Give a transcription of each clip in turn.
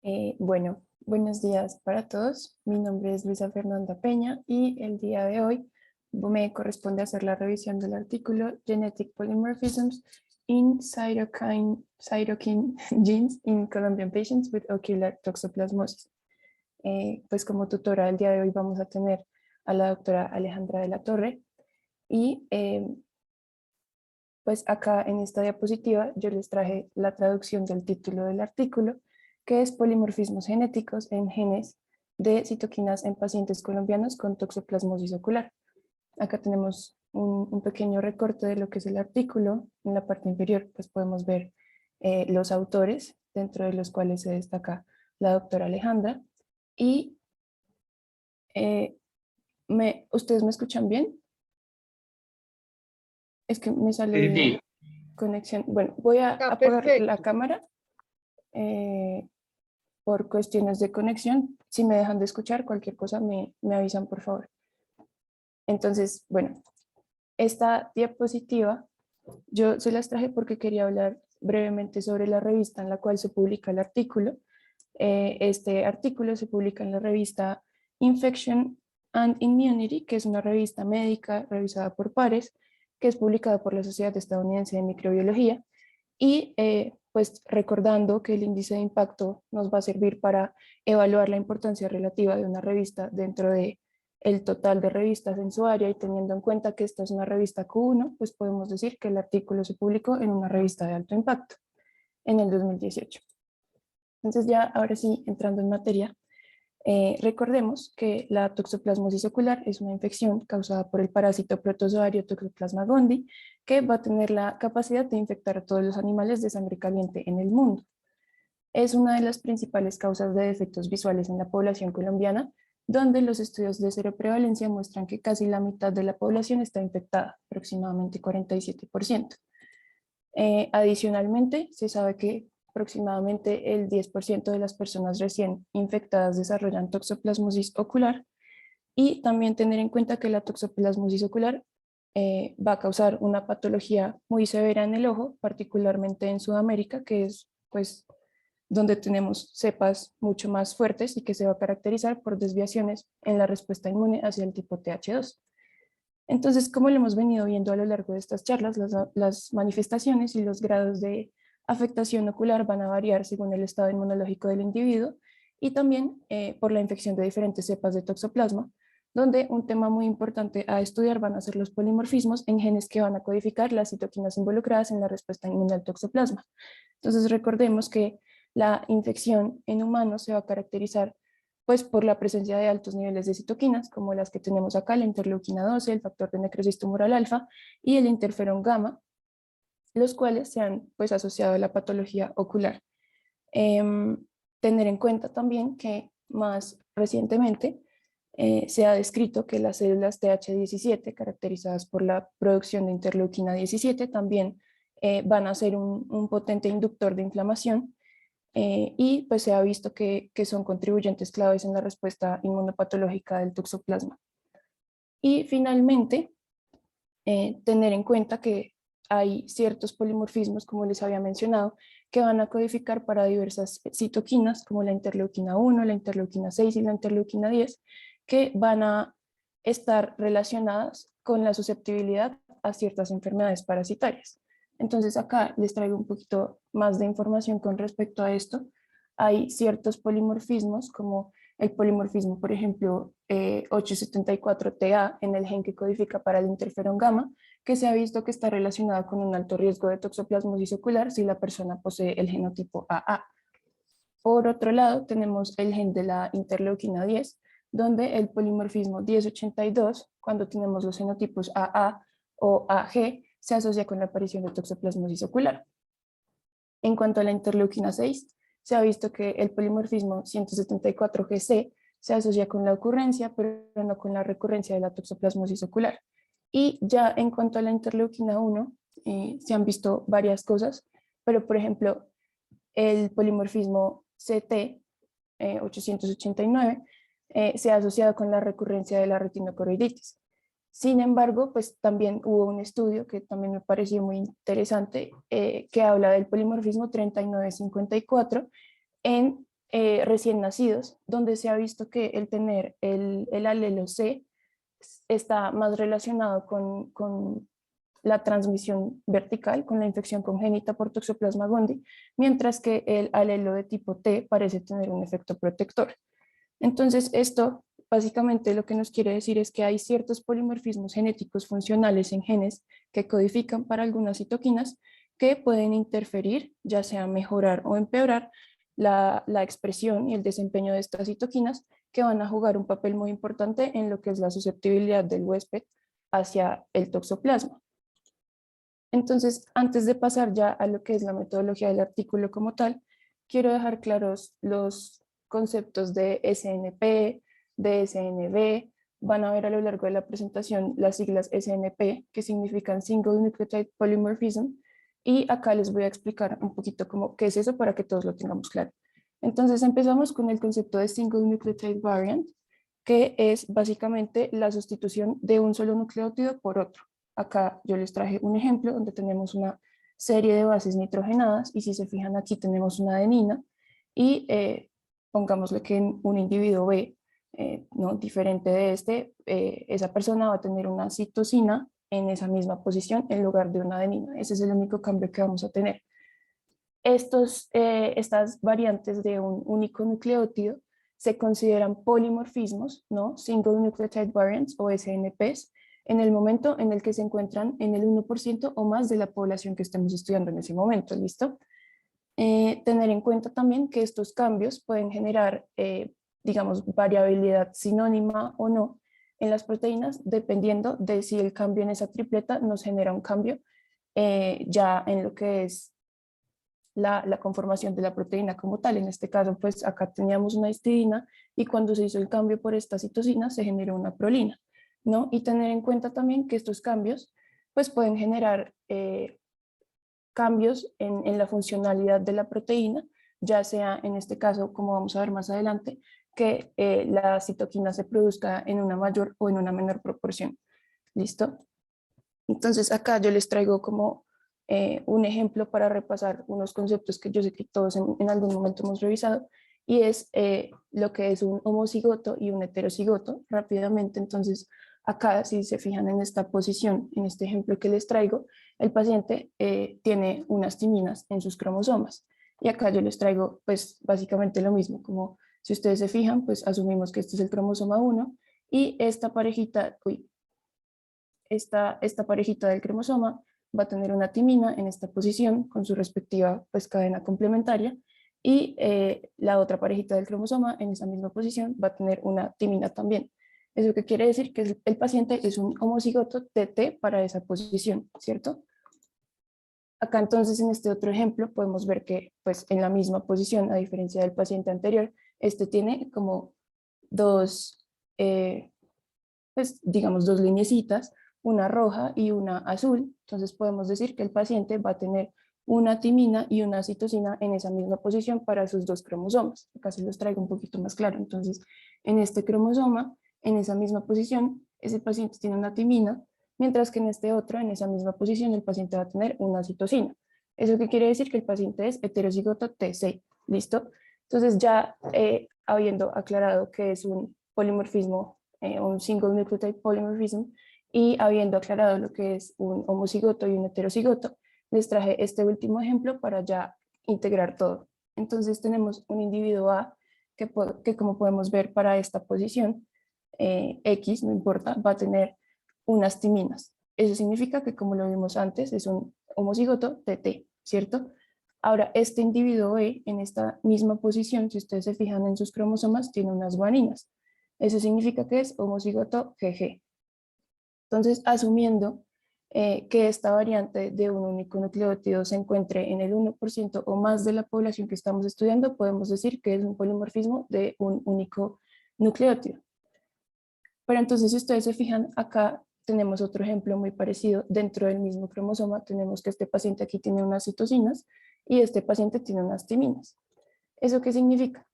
Buenos días para todos. Mi nombre es Luisa Fernanda Peña y el día de hoy me corresponde hacer la revisión del artículo Genetic Polymorphisms in Cytokine Genes in Colombian Patients with Ocular Toxoplasmosis. Pues como tutora el día de hoy vamos a tener a la doctora Alejandra de la Torre y pues acá en esta diapositiva yo les traje la traducción del título del artículo, que es Polimorfismos genéticos en genes de citoquinas en pacientes colombianos con toxoplasmosis ocular. Acá tenemos un pequeño recorte de lo que es el artículo. En la parte inferior pues podemos ver los autores, dentro de los cuales se destaca la doctora Alejandra. Y ¿ustedes me escuchan bien? Es que me Sí, sale sí. conexión. Bueno, voy a Está apagar la perfecto. cámara eh, por cuestiones de conexión. Si me dejan de escuchar cualquier cosa, me avisan, por favor. Entonces, bueno, esta diapositiva yo se las traje porque quería hablar brevemente sobre la revista en la cual se publica el artículo. Este artículo se publica en la revista Infection and Immunity, que es una revista médica revisada por pares, que es publicada por la Sociedad Estadounidense de Microbiología. Y pues recordando que el índice de impacto nos va a servir para evaluar la importancia relativa de una revista dentro de el total de revistas en su área, y teniendo en cuenta que esta es una revista Q1, pues podemos decir que el artículo se publicó en una revista de alto impacto en el 2018. Entonces ya ahora sí, entrando en materia, recordemos que la toxoplasmosis ocular es una infección causada por el parásito protozoario Toxoplasma gondii, que va a tener la capacidad de infectar a todos los animales de sangre caliente en el mundo. Es una de las principales causas de defectos visuales en la población colombiana, donde los estudios de seroprevalencia muestran que casi la mitad de la población está infectada, aproximadamente 47%. Adicionalmente, se sabe que aproximadamente el 10% de las personas recién infectadas desarrollan toxoplasmosis ocular, y también tener en cuenta que la toxoplasmosis ocular va a causar una patología muy severa en el ojo, particularmente en Sudamérica, que es pues donde tenemos cepas mucho más fuertes y que se va a caracterizar por desviaciones en la respuesta inmune hacia el tipo TH2. Entonces, como lo hemos venido viendo a lo largo de estas charlas, las manifestaciones y los grados de afectación ocular van a variar según el estado inmunológico del individuo y también por la infección de diferentes cepas de toxoplasma, donde un tema muy importante a estudiar van a ser los polimorfismos en genes que van a codificar las citoquinas involucradas en la respuesta inmune al toxoplasma. Entonces, recordemos que la infección en humanos se va a caracterizar pues por la presencia de altos niveles de citoquinas, como las que tenemos acá, la interleuquina 12, el factor de necrosis tumoral alfa y el interferón gamma, los cuales se han pues asociado a la patología ocular. Tener en cuenta también que más recientemente se ha descrito que las células TH17, caracterizadas por la producción de interleuquina 17, también van a ser un potente inductor de inflamación, y pues se ha visto que son contribuyentes claves en la respuesta inmunopatológica del toxoplasma. Y finalmente, tener en cuenta que hay ciertos polimorfismos, como les había mencionado, que van a codificar para diversas citoquinas, como la interleuquina 1, la interleuquina 6 y la interleuquina 10, que van a estar relacionadas con la susceptibilidad a ciertas enfermedades parasitarias. Entonces acá les traigo un poquito más de información con respecto a esto. Hay ciertos polimorfismos como el polimorfismo, por ejemplo, 874TA en el gen que codifica para el interferón gamma, que se ha visto que está relacionado con un alto riesgo de toxoplasmosis ocular si la persona posee el genotipo AA. Por otro lado, tenemos el gen de la interleuquina 10, donde el polimorfismo 1082, cuando tenemos los genotipos AA o AG, se asocia con la aparición de toxoplasmosis ocular. En cuanto a la interleuquina 6, se ha visto que el polimorfismo 174GC se asocia con la ocurrencia, pero no con la recurrencia de la toxoplasmosis ocular. Y ya en cuanto a la interleuquina 1, se han visto varias cosas, pero por ejemplo, el polimorfismo CT 889 se ha asociado con la recurrencia de la retinocoroiditis. Sin embargo, pues también hubo un estudio que también me pareció muy interesante, que habla del polimorfismo 3954 en recién nacidos, donde se ha visto que el tener el alelo C está más relacionado con la transmisión vertical, con la infección congénita por Toxoplasma gondii, mientras que el alelo de tipo T parece tener un efecto protector. Entonces, esto básicamente lo que nos quiere decir es que hay ciertos polimorfismos genéticos funcionales en genes que codifican para algunas citoquinas que pueden interferir, ya sea mejorar o empeorar la expresión y el desempeño de estas citoquinas, que van a jugar un papel muy importante en lo que es la susceptibilidad del huésped hacia el toxoplasma. Entonces, antes de pasar ya a lo que es la metodología del artículo como tal, quiero dejar claros los conceptos de SNP, de SNB. Van a ver a lo largo de la presentación las siglas SNP, que significan Single Nucleotide Polymorphism, y acá les voy a explicar un poquito cómo, qué es eso para que todos lo tengamos claro. Entonces empezamos con el concepto de Single Nucleotide Variant, que es básicamente la sustitución de un solo nucleótido por otro. Acá yo les traje un ejemplo donde tenemos una serie de bases nitrogenadas y si se fijan aquí tenemos una adenina y pongámosle que en un individuo B, ¿no? diferente de este, esa persona va a tener una citosina en esa misma posición en lugar de una adenina. Ese es el único cambio que vamos a tener. Estas variantes de un único nucleótido se consideran polimorfismos, ¿no? Single Nucleotide Variants o SNPs, en el momento en el que se encuentran en el 1% o más de la población que estemos estudiando en ese momento, ¿listo? Tener en cuenta también que estos cambios pueden generar, digamos, variabilidad sinónima o no en las proteínas, dependiendo de si el cambio en esa tripleta nos genera un cambio ya en lo que es la conformación de la proteína como tal. En este caso, pues acá teníamos una histidina y cuando se hizo el cambio por esta citosina se generó una prolina, ¿no? Y tener en cuenta también que estos cambios pues pueden generar cambios en la funcionalidad de la proteína, ya sea en este caso, como vamos a ver más adelante, que la citoquina se produzca en una mayor o en una menor proporción. ¿Listo? Entonces acá yo les traigo como un ejemplo para repasar unos conceptos que yo sé que todos en algún momento hemos revisado, y es lo que es un homocigoto y un heterocigoto rápidamente. Entonces acá, si se fijan en esta posición, en este ejemplo que les traigo, el paciente tiene unas timinas en sus cromosomas. Y acá yo les traigo pues básicamente lo mismo, como si ustedes se fijan, pues asumimos que este es el cromosoma 1 y esta parejita, esta parejita del cromosoma va a tener una timina en esta posición con su respectiva pues, cadena complementaria, y la otra parejita del cromosoma en esa misma posición va a tener una timina también. ¿Eso qué quiere decir? Que el paciente es un homocigoto TT para esa posición, ¿cierto? Acá entonces en este otro ejemplo podemos ver que pues en la misma posición, a diferencia del paciente anterior, este tiene como dos, pues digamos dos lineecitas, una roja y una azul. Entonces podemos decir que el paciente va a tener una timina y una citosina en esa misma posición para sus dos cromosomas. Acá se los traigo un poquito más claro. Entonces en este cromosoma, en esa misma posición, ese paciente tiene una timina, mientras que en este otro, en esa misma posición, el paciente va a tener una citosina. ¿Eso qué quiere decir? Que el paciente es heterocigoto T6. ¿Listo? Entonces ya habiendo aclarado que es un polimorfismo, un single nucleotide polymorphism, y habiendo aclarado lo que es un homocigoto y un heterocigoto, les traje este último ejemplo para ya integrar todo. Entonces tenemos un individuo A que como podemos ver para esta posición, X, no importa, va a tener unas timinas. Eso significa que, como lo vimos antes, es un homocigoto TT, ¿cierto? Ahora, este individuo B, en esta misma posición, si ustedes se fijan en sus cromosomas, tiene unas guaninas. Eso significa que es homocigoto GG. Entonces, asumiendo que esta variante de un único nucleótido se encuentre en el 1% o más de la población que estamos estudiando, podemos decir que es un polimorfismo de un único nucleótido. Pero entonces, si ustedes se fijan, acá tenemos otro ejemplo muy parecido. Dentro del mismo cromosoma tenemos que este paciente aquí tiene unas citosinas y este paciente tiene unas timinas. ¿Eso qué significa?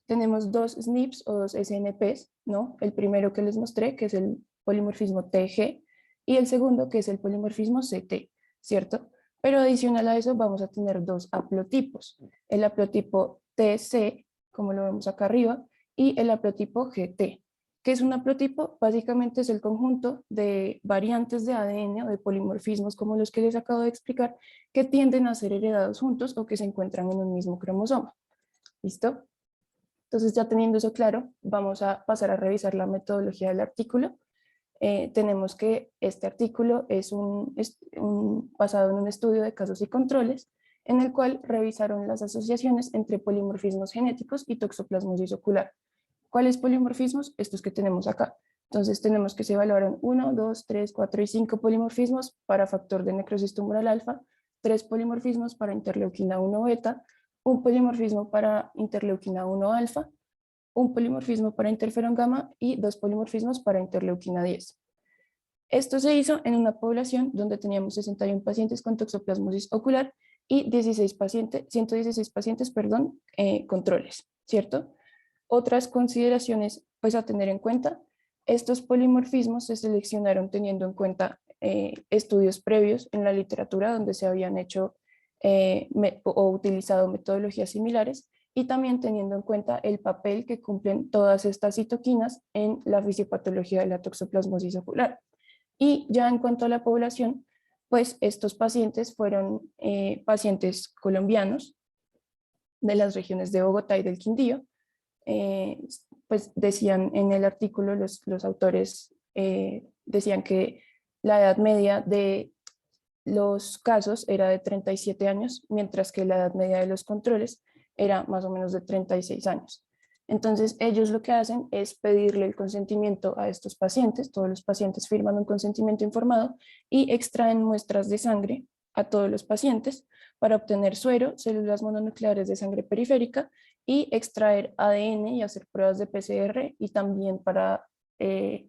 Tenemos dos SNPs o dos SNPs, ¿no? El primero que les mostré, que es el polimorfismo TG, y el segundo, que es el polimorfismo CT, ¿cierto? Pero adicional a eso vamos a tener dos haplotipos. El haplotipo TC, como lo vemos acá arriba, y el haplotipo GT. ¿Qué es un haplotipo? Básicamente es el conjunto de variantes de ADN o de polimorfismos como los que les acabo de explicar, que tienden a ser heredados juntos o que se encuentran en un mismo cromosoma. ¿Listo? Entonces, ya teniendo eso claro, vamos a pasar a revisar la metodología del artículo. Tenemos que este artículo es basado en un estudio de casos y controles, en el cual revisaron las asociaciones entre polimorfismos genéticos y toxoplasmosis ocular. ¿Cuáles polimorfismos? Estos que tenemos acá. Entonces tenemos que se evaluaron 1, 2, 3, 4 y 5 polimorfismos para factor de necrosis tumoral alfa, 3 polimorfismos para interleuquina 1 beta, un polimorfismo para interleuquina 1 alfa, un polimorfismo para interferón gamma y 2 polimorfismos para interleuquina 10. Esto se hizo en una población donde teníamos 61 pacientes con toxoplasmosis ocular y 116 pacientes controles, ¿cierto? Otras consideraciones pues, a tener en cuenta, estos polimorfismos se seleccionaron teniendo en cuenta estudios previos en la literatura donde se habían hecho o utilizado metodologías similares y también teniendo en cuenta el papel que cumplen todas estas citoquinas en la fisiopatología de la toxoplasmosis ocular. Y ya en cuanto a la población, pues estos pacientes fueron pacientes colombianos de las regiones de Bogotá y del Quindío. Pues decían en el artículo, los autores decían que la edad media de los casos era de 37 años, mientras que la edad media de los controles era más o menos de 36 años. Entonces, ellos lo que hacen es pedirle el consentimiento a estos pacientes, todos los pacientes firman un consentimiento informado y extraen muestras de sangre a todos los pacientes para obtener suero, células mononucleares de sangre periférica y extraer ADN y hacer pruebas de PCR y también para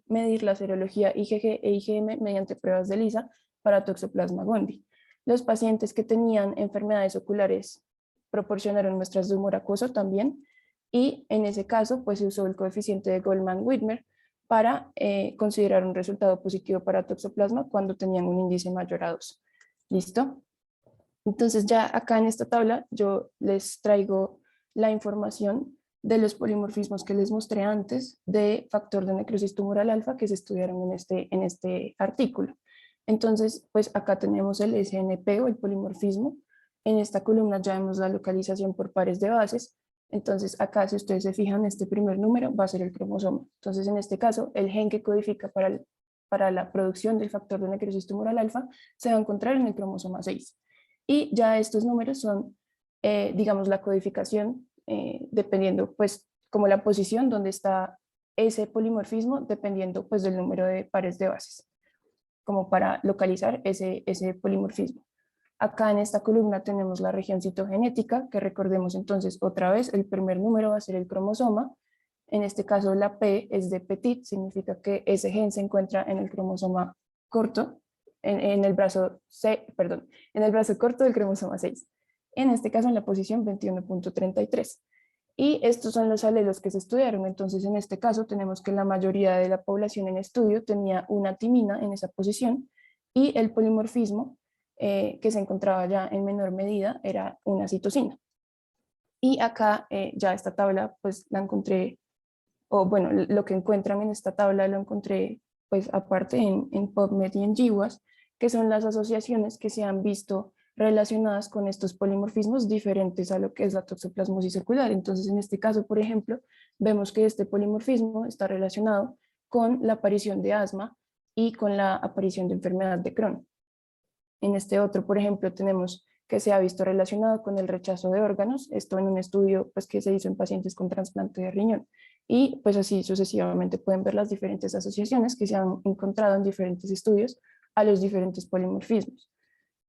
medir la serología IgG e IgM mediante pruebas de ELISA para Toxoplasma gondii. Los pacientes que tenían enfermedades oculares proporcionaron muestras de humor acuoso también y en ese caso pues se usó el coeficiente de Goldman-Widmer para considerar un resultado positivo para toxoplasma cuando tenían un índice mayor a 2. ¿Listo? Entonces ya acá en esta tabla yo les traigo la información de los polimorfismos que les mostré antes de factor de necrosis tumoral alfa que se estudiaron en este artículo. Entonces, pues acá tenemos el SNP o el polimorfismo. En esta columna ya vemos la localización por pares de bases. Entonces acá, si ustedes se fijan, este primer número va a ser el cromosoma. Entonces, en este caso, el gen que codifica para la producción del factor de necrosis tumoral alfa se va a encontrar en el cromosoma 6. Y ya estos números son, digamos, la codificación, dependiendo, pues, como la posición donde está ese polimorfismo, dependiendo, pues, del número de pares de bases, como para localizar ese polimorfismo. Acá en esta columna tenemos la región citogenética, que recordemos entonces otra vez, el primer número va a ser el cromosoma. En este caso la P es de petit, significa que ese gen se encuentra en el cromosoma corto, en el brazo corto del cromosoma 6. En este caso en la posición 21.33. Y estos son los alelos que se estudiaron. Entonces, en este caso, tenemos que la mayoría de la población en estudio tenía una timina en esa posición y el polimorfismo que se encontraba ya en menor medida era una citosina. Y acá ya esta tabla, pues la encontré, o bueno, lo que encuentran en esta tabla lo encontré, pues aparte en PubMed y en GWAS, que son las asociaciones que se han visto relacionadas con estos polimorfismos diferentes a lo que es la toxoplasmosis ocular. Entonces, en este caso, por ejemplo, vemos que este polimorfismo está relacionado con la aparición de asma y con la aparición de enfermedad de Crohn. En este otro, por ejemplo, tenemos que se ha visto relacionado con el rechazo de órganos, esto en un estudio pues, que se hizo en pacientes con trasplante de riñón. Y pues así sucesivamente pueden ver las diferentes asociaciones que se han encontrado en diferentes estudios a los diferentes polimorfismos.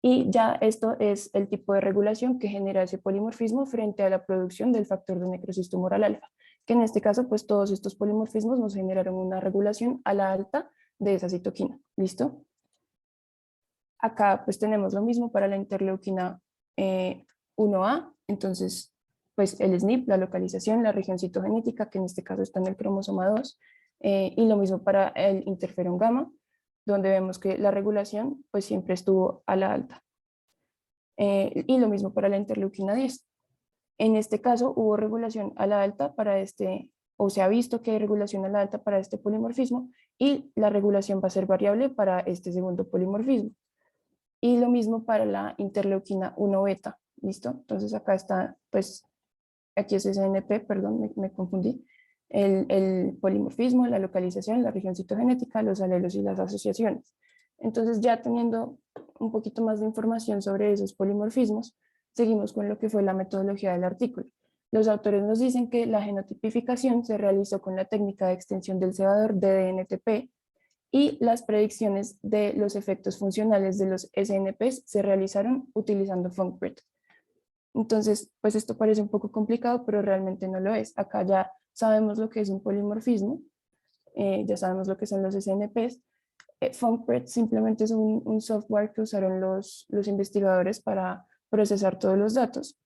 Y ya esto es el tipo de regulación que genera ese polimorfismo frente a la producción del factor de necrosis tumoral alfa, que en este caso pues todos estos polimorfismos nos generaron una regulación a la alta de esa citoquina. ¿Listo? Acá pues tenemos lo mismo para la interleuquina 1A, entonces pues el SNP, la localización, la región citogenética, que en este caso está en el cromosoma 2, y lo mismo para el interferón gamma, donde vemos que la regulación pues siempre estuvo a la alta. Y lo mismo para la interleuquina 10. En este caso hubo regulación a la alta para o se ha visto que hay regulación a la alta para este polimorfismo y la regulación va a ser variable para este segundo polimorfismo. Y lo mismo para la interleuquina 1 beta, ¿listo? Entonces acá está, pues, aquí es SNP, perdón, me confundí, el polimorfismo, la localización, la región citogenética, los alelos y las asociaciones. Entonces ya teniendo un poquito más de información sobre esos polimorfismos, seguimos con lo que fue la metodología del artículo. Los autores nos dicen que la genotipificación se realizó con la técnica de extensión del cebador DDNTP y las predicciones de los efectos funcionales de los SNPs se realizaron utilizando FuncBreed. Entonces, pues esto parece un poco complicado, pero realmente no lo es. Acá ya sabemos lo que es un polimorfismo, ya sabemos lo que son los SNPs. FuncBreed simplemente es un software que usaron los investigadores para procesar todos los datos.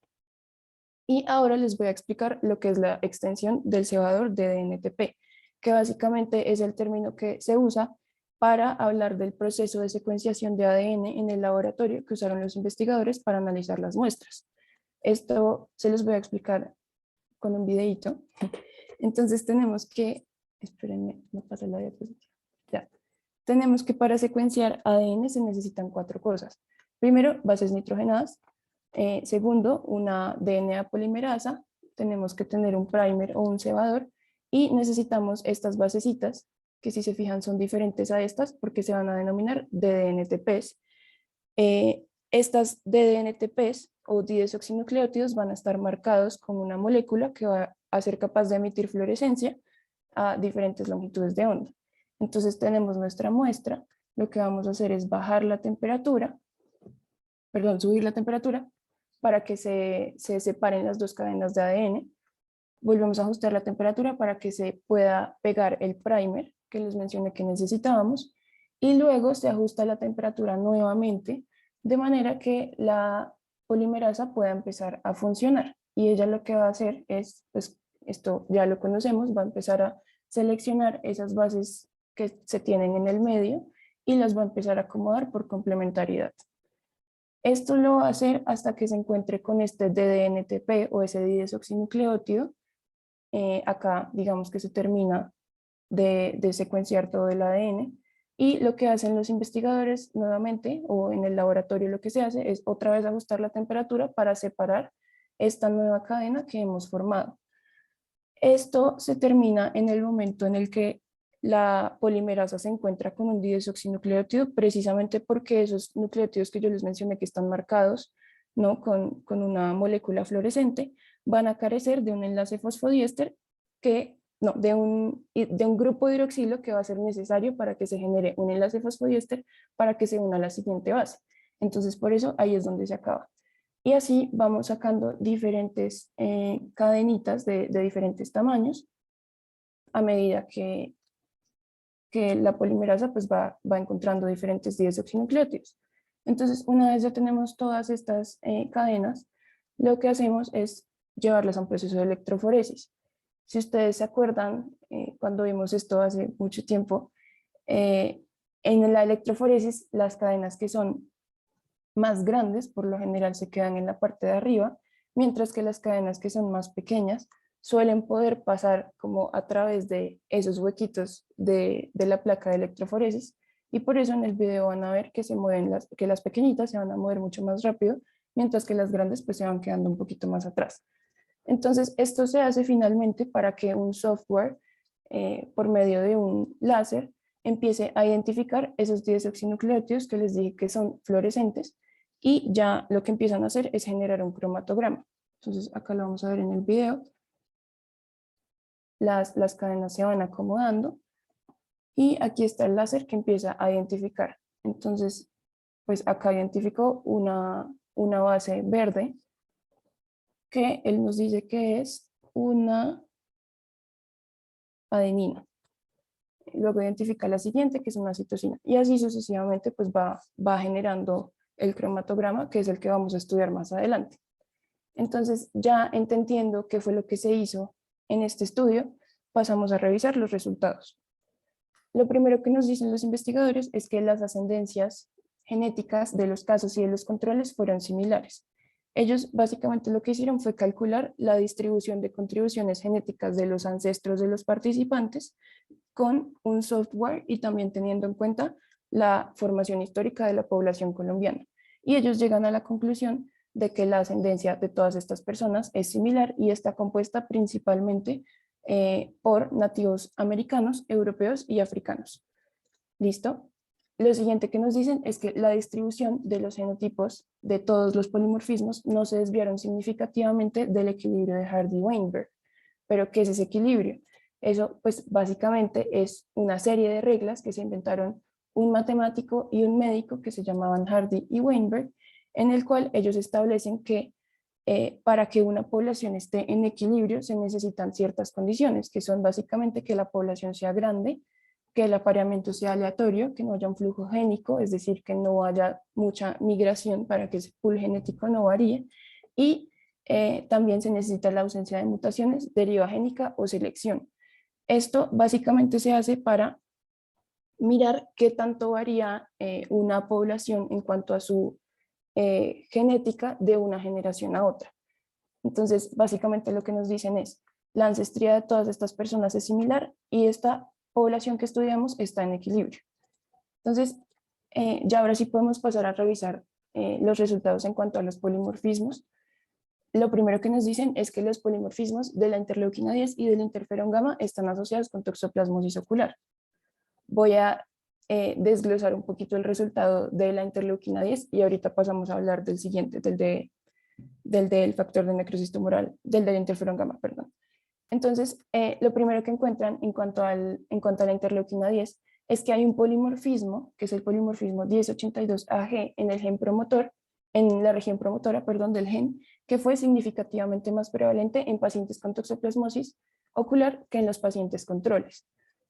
Y ahora les voy a explicar lo que es la extensión del cebador de DNTP, que básicamente es el término que se usa para hablar del proceso de secuenciación de ADN en el laboratorio que usaron los investigadores para analizar las muestras. Esto se los voy a explicar con un videito. Entonces tenemos que, espérenme, no pasa la diapositiva. Ya. Tenemos que para secuenciar ADN se necesitan 4 cosas. Primero, bases nitrogenadas. Segundo, una DNA polimerasa. Tenemos que tener un primer o un cebador. Y necesitamos estas basecitas, que si se fijan son diferentes a estas porque se van a denominar DDNTPs. Estas DDNTPs o didesoxinucleótidos van a estar marcados con una molécula que va a ser capaz de emitir fluorescencia a diferentes longitudes de onda. Entonces tenemos nuestra muestra, lo que vamos a hacer es bajar la temperatura, subir la temperatura para que se separen las 2 cadenas de ADN. Volvemos a ajustar la temperatura para que se pueda pegar el primer que les mencioné que necesitábamos y luego se ajusta la temperatura nuevamente de manera que la polimerasa pueda empezar a funcionar. Y ella lo que va a hacer es, pues esto ya lo conocemos, va a empezar a seleccionar esas bases que se tienen en el medio y las va a empezar a acomodar por complementariedad. Esto lo va a hacer hasta que se encuentre con este DDNTP o ese didesoxinucleótido. Acá digamos que se termina de secuenciar todo el ADN y lo que hacen los investigadores nuevamente o en el laboratorio lo que se hace es otra vez ajustar la temperatura para separar esta nueva cadena que hemos formado. Esto se termina en el momento en el que la polimerasa se encuentra con un didesoxinucleótido precisamente porque esos nucleótidos que yo les mencioné que están marcados, ¿no? con una molécula fluorescente van a carecer de un enlace fosfodiéster que, no, de un grupo de hidroxilo que va a ser necesario para que se genere un enlace fosfodiéster para que se una a la siguiente base. Entonces por eso ahí es donde se acaba. Y así vamos sacando diferentes cadenitas de diferentes tamaños a medida que la polimerasa pues va encontrando diferentes didesoxinucleótidos. Entonces, una vez ya tenemos todas estas cadenas, lo que hacemos es llevarlas a un proceso de electroforesis. Si ustedes se acuerdan, cuando vimos esto hace mucho tiempo, en la electroforesis las cadenas que son más grandes por lo general se quedan en la parte de arriba, mientras que las cadenas que son más pequeñas suelen poder pasar como a través de esos huequitos de la placa de electroforesis y por eso en el video van a ver que se mueven que las pequeñitas se van a mover mucho más rápido, mientras que las grandes pues se van quedando un poquito más atrás. Entonces esto se hace finalmente para que un software por medio de un láser empiece a identificar esos didesoxinucleótidos que les dije que son fluorescentes y ya lo que empiezan a hacer es generar un cromatograma. Entonces acá lo vamos a ver en el video. Las cadenas se van acomodando y aquí está el láser que empieza a identificar. Entonces, pues acá identificó una base verde que él nos dice que es una adenina. Luego identifica la siguiente, que es una citosina. Y así sucesivamente pues va generando el cromatograma, que es el que vamos a estudiar más adelante. Entonces, ya entendiendo qué fue lo que se hizo en este estudio, pasamos a revisar los resultados. Lo primero que nos dicen los investigadores es que las ascendencias genéticas de los casos y de los controles fueron similares. Ellos básicamente lo que hicieron fue calcular la distribución de contribuciones genéticas de los ancestros de los participantes con un software y también teniendo en cuenta la formación histórica de la población colombiana. Y ellos llegan a la conclusión de que la ascendencia de todas estas personas es similar y está compuesta principalmente por nativos americanos, europeos y africanos. ¿Listo? Lo siguiente que nos dicen es que la distribución de los genotipos de todos los polimorfismos no se desviaron significativamente del equilibrio de Hardy-Weinberg. ¿Pero qué es ese equilibrio? Eso pues básicamente es una serie de reglas que se inventaron un matemático y un médico que se llamaban Hardy y Weinberg, en el cual ellos establecen que para que una población esté en equilibrio se necesitan ciertas condiciones, que son básicamente que la población sea grande, que el apareamiento sea aleatorio, que no haya un flujo génico, es decir, que no haya mucha migración para que ese pool genético no varíe, y también se necesita la ausencia de mutaciones, deriva génica o selección. Esto básicamente se hace para mirar qué tanto varía una población en cuanto a su genética de una generación a otra. Entonces, básicamente lo que nos dicen es, la ancestría de todas estas personas es similar y esta población que estudiamos está en equilibrio. Entonces, ya ahora sí podemos pasar a revisar los resultados en cuanto a los polimorfismos. Lo primero que nos dicen es que los polimorfismos de la interleuquina 10 y del interferón gamma están asociados con toxoplasmosis ocular. Voy a desglosar un poquito el resultado de la interleuquina 10 y ahorita pasamos a hablar del siguiente, del factor de necrosis tumoral, del interferón gamma, perdón. Entonces, lo primero que encuentran en cuanto a la interleuquina 10 es que hay un polimorfismo, que es el polimorfismo 1082AG en el gen promotor, en la región promotora, perdón, del gen, que fue significativamente más prevalente en pacientes con toxoplasmosis ocular que en los pacientes controles,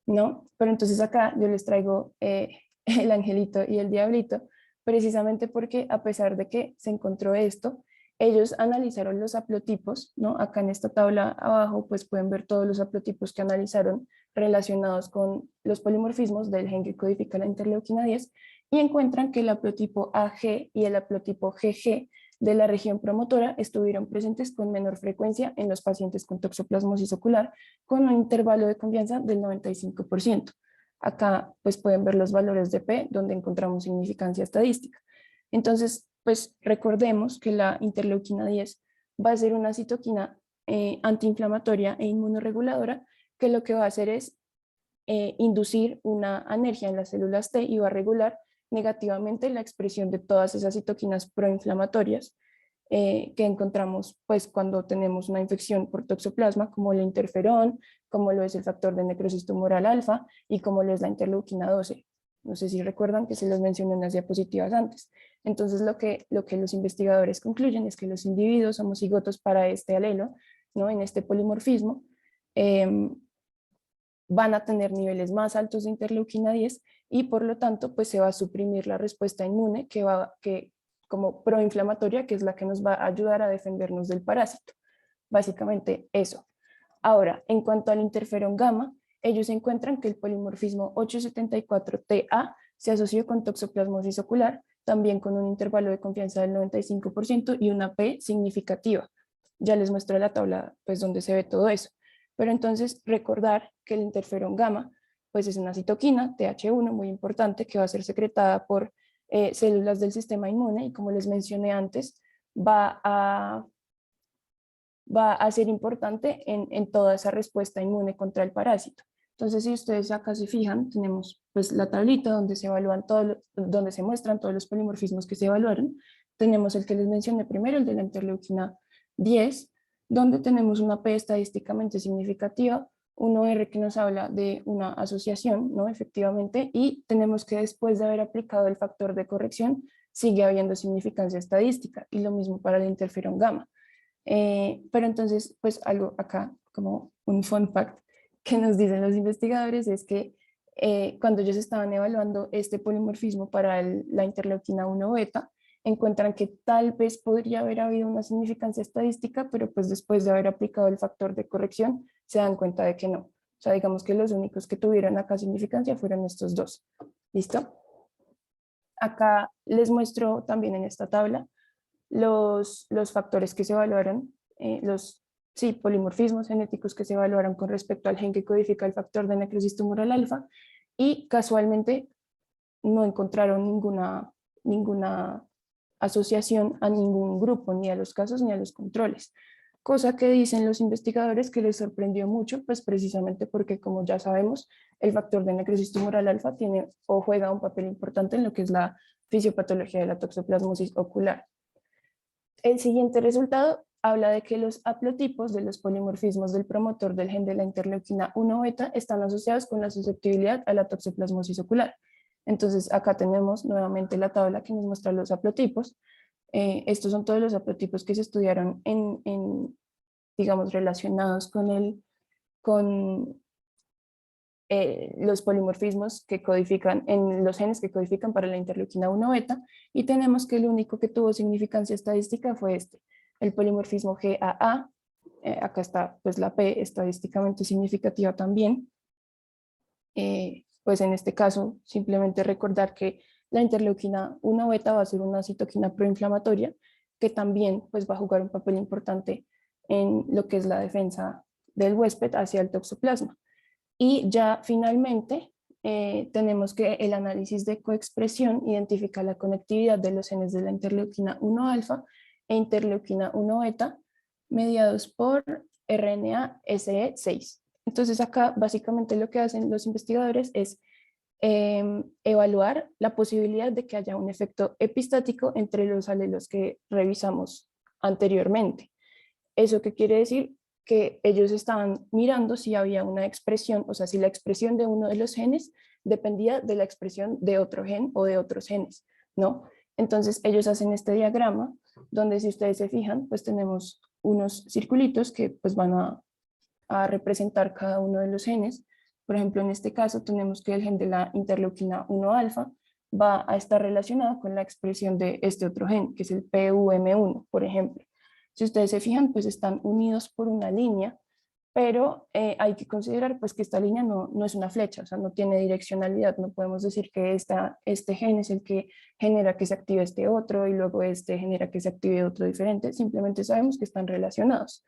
¿no? Pero entonces acá yo les traigo el angelito y el diablito, precisamente porque a pesar de que se encontró esto, ellos analizaron los haplotipos, ¿no? Acá en esta tabla abajo pues pueden ver todos los haplotipos que analizaron relacionados con los polimorfismos del gen que codifica la interleuquina 10 y encuentran que el haplotipo AG y el haplotipo GG de la región promotora estuvieron presentes con menor frecuencia en los pacientes con toxoplasmosis ocular con un intervalo de confianza del 95%. Acá pues pueden ver los valores de P donde encontramos significancia estadística. Entonces, pues recordemos que la interleuquina 10 va a ser una citoquina antiinflamatoria e inmunoreguladora que lo que va a hacer es inducir una anergia en las células T y va a regular negativamente la expresión de todas esas citoquinas proinflamatorias que encontramos pues cuando tenemos una infección por toxoplasma como el interferón, como lo es el factor de necrosis tumoral alfa y como lo es la interleuquina 12. No sé si recuerdan que se los mencioné en las diapositivas antes. Entonces lo que los investigadores concluyen es que los individuos homocigotos para este alelo, ¿no? En este polimorfismo, van a tener niveles más altos de interleuquina 10 y por lo tanto pues se va a suprimir la respuesta inmune que como proinflamatoria, que es la que nos va a ayudar a defendernos del parásito. Básicamente eso. Ahora, en cuanto al interferón gamma, ellos encuentran que el polimorfismo 874TA se asoció con toxoplasmosis ocular, también con un intervalo de confianza del 95% y una P significativa. Ya les muestro la tabla pues, donde se ve todo eso. Pero entonces recordar que el interferón gamma pues es una citoquina, TH1, muy importante, que va a ser secretada por células del sistema inmune y como les mencioné antes, va a ser importante en toda esa respuesta inmune contra el parásito. Entonces, si ustedes acá se fijan, tenemos pues la tablita donde se evalúan donde se muestran todos los polimorfismos que se evaluaron. Tenemos el que les mencioné primero, el de la interleuquina 10, donde tenemos una P estadísticamente significativa, un OR que nos habla de una asociación, ¿no? Efectivamente, y tenemos que después de haber aplicado el factor de corrección, sigue habiendo significancia estadística, y lo mismo para el interferón gamma. Pero entonces, pues algo acá, como un fun fact que nos dicen los investigadores es que cuando ellos estaban evaluando este polimorfismo para la interleuquina 1 beta, encuentran que tal vez podría haber habido una significancia estadística, pero pues después de haber aplicado el factor de corrección, se dan cuenta de que no. O sea, digamos que los únicos que tuvieron acá significancia fueron estos dos. ¿Listo? Acá les muestro también en esta tabla los factores que se evaluaron, polimorfismos genéticos que se evaluaron con respecto al gen que codifica el factor de necrosis tumoral alfa, y casualmente no encontraron ninguna asociación a ningún grupo, ni a los casos ni a los controles. Cosa que dicen los investigadores que les sorprendió mucho, pues precisamente porque, como ya sabemos, el factor de necrosis tumoral alfa tiene o juega un papel importante en lo que es la fisiopatología de la toxoplasmosis ocular. El siguiente resultado habla de que los haplotipos de los polimorfismos del promotor del gen de la interleuquina 1 beta están asociados con la susceptibilidad a la toxoplasmosis ocular. Entonces acá tenemos nuevamente la tabla que nos muestra los haplotipos. Estos son todos los haplotipos que se estudiaron digamos, relacionados con los polimorfismos que codifican en los genes que codifican para la interleuquina 1 beta, y tenemos que el único que tuvo significancia estadística fue el polimorfismo GAA. Acá está pues la P estadísticamente significativa también. Pues en este caso simplemente recordar que la interleuquina 1 beta va a ser una citoquina proinflamatoria que también pues va a jugar un papel importante en lo que es la defensa del huésped hacia el toxoplasma. Y ya finalmente tenemos que el análisis de coexpresión identifica la conectividad de los genes de la interleuquina 1 alfa e interleuquina 1 beta mediados por RNA SE6. Entonces acá básicamente lo que hacen los investigadores es evaluar la posibilidad de que haya un efecto epistático entre los alelos que revisamos anteriormente. ¿Eso qué quiere decir? Que ellos estaban mirando si había una expresión, o sea, si la expresión de uno de los genes dependía de la expresión de otro gen o de otros genes, ¿no? Entonces ellos hacen este diagrama donde, si ustedes se fijan, pues tenemos unos circulitos que pues van a representar cada uno de los genes. Por ejemplo, en este caso tenemos que el gen de la interleuquina 1 alfa va a estar relacionado con la expresión de este otro gen, que es el PUM1, por ejemplo. Si ustedes se fijan, pues están unidos por una línea, pero hay que considerar pues que esta línea no es una flecha, o sea, no tiene direccionalidad. No podemos decir que este gen es el que genera que se active este otro y luego este genera que se active otro diferente. Simplemente sabemos que están relacionados.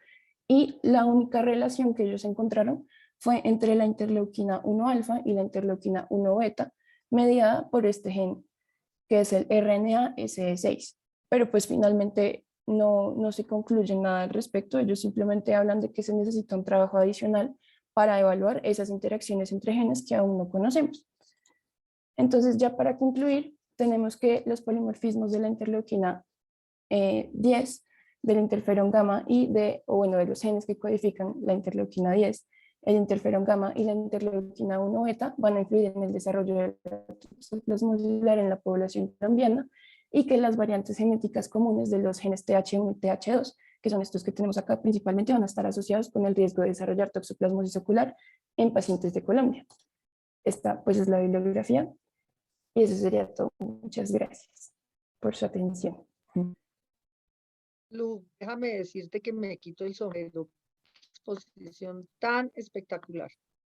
Y la única relación que ellos encontraron fue entre la interleuquina 1 alfa y la interleuquina 1 beta, mediada por este gen, que es el RNA SE6. Pero pues finalmente no se concluye nada al respecto. Ellos simplemente hablan de que se necesita un trabajo adicional para evaluar esas interacciones entre genes que aún no conocemos. Entonces, ya para concluir, tenemos que los polimorfismos de la interleuquina 10, del interferón gamma y de los genes que codifican la interleuquina 10, el interferón gamma y la interleuquina 1 beta van a influir en el desarrollo de la toxoplasmosis ocular en la población colombiana, y que las variantes genéticas comunes de los genes TH1 y TH2, que son estos que tenemos acá principalmente, van a estar asociados con el riesgo de desarrollar toxoplasmosis ocular en pacientes de Colombia. Esta pues es la bibliografía y eso sería todo. Muchas gracias por su atención. Lu, déjame decirte que me quito el sombrero. Exposición tan espectacular.